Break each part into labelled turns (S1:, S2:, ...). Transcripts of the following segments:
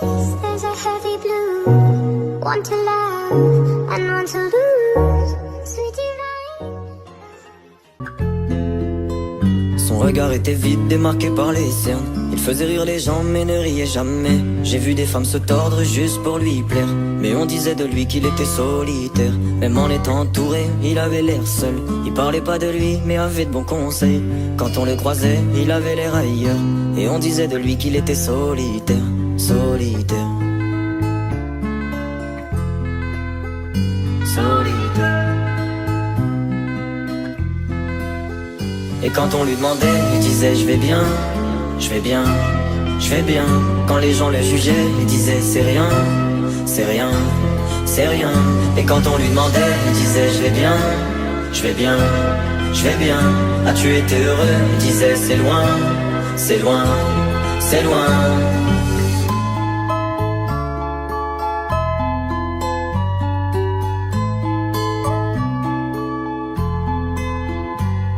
S1: eyes, there's a heavy blue. One to love and one to lose. Sweet divine.
S2: Son regard était vide, démarqué par les cernes. Il faisait rire les gens mais ne riait jamais. J'ai vu des femmes se tordre juste pour lui plaire, mais on disait de lui qu'il était solitaire. Même en étant entouré, il avait l'air seul. Il parlait pas de lui mais avait de bons conseils. Quand on le croisait, il avait l'air ailleurs, et on disait de lui qu'il était solitaire. Solitaire. Solitaire. Et quand on lui demandait, il disait je vais bien, je vais bien, je vais bien. Quand les gens le jugeaient, il disait c'est rien, c'est rien, c'est rien. Et quand on lui demandait, il disait je vais bien, je vais bien, je vais bien. As-tu été heureux? Il disait c'est loin, c'est loin, c'est loin.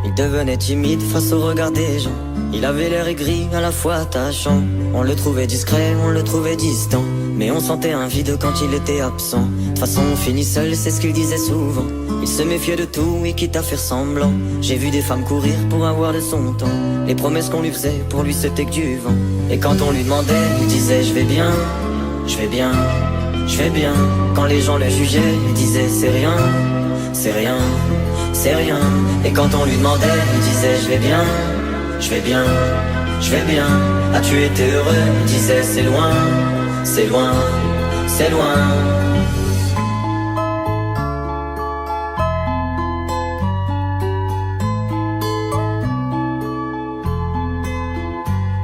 S2: Il devenait timide face au regard des gens. Il avait l'air aigri, à la fois attachant. On le trouvait discret, on le trouvait distant, mais on sentait un vide quand il était absent. De toute façon on finit seul, c'est ce qu'il disait souvent. Il se méfiait de tout et quitte à faire semblant. J'ai vu des femmes courir pour avoir de son temps. Les promesses qu'on lui faisait, pour lui c'était que du vent. Et quand on lui demandait, il disait je vais bien, je vais bien, je vais bien. Quand les gens le jugeaient, il disait c'est rien, c'est rien, c'est rien. Et quand on lui demandait, il disait je vais bien, je vais bien, je vais bien. As-tu été heureux? Il disait c'est loin, c'est loin, c'est loin.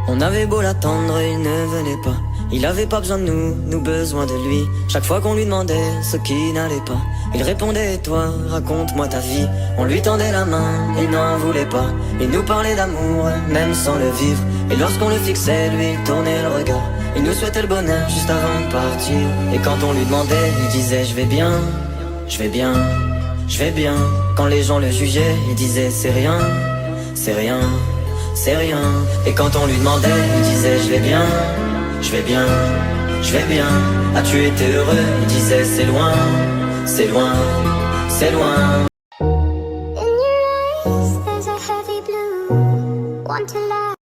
S2: On avait beau l'attendre, il ne venait pas. Il avait pas besoin de nous, nous besoin de lui. Chaque fois qu'on lui demandait ce qui n'allait pas, il répondait toi, raconte-moi ta vie. On lui tendait la main, il n'en voulait pas. Il nous parlait d'amour, même sans le vivre. Et lorsqu'on le fixait, lui il tournait le regard. Il nous souhaitait le bonheur juste avant de partir. Et quand on lui demandait, il disait je vais bien, je vais bien, je vais bien. Quand les gens le jugeaient, il disait c'est rien, c'est rien, c'est rien. Et quand on lui demandait, il disait je vais bien, je vais bien, je vais bien. As-tu été heureux? Il disait c'est loin, c'est loin, c'est loin.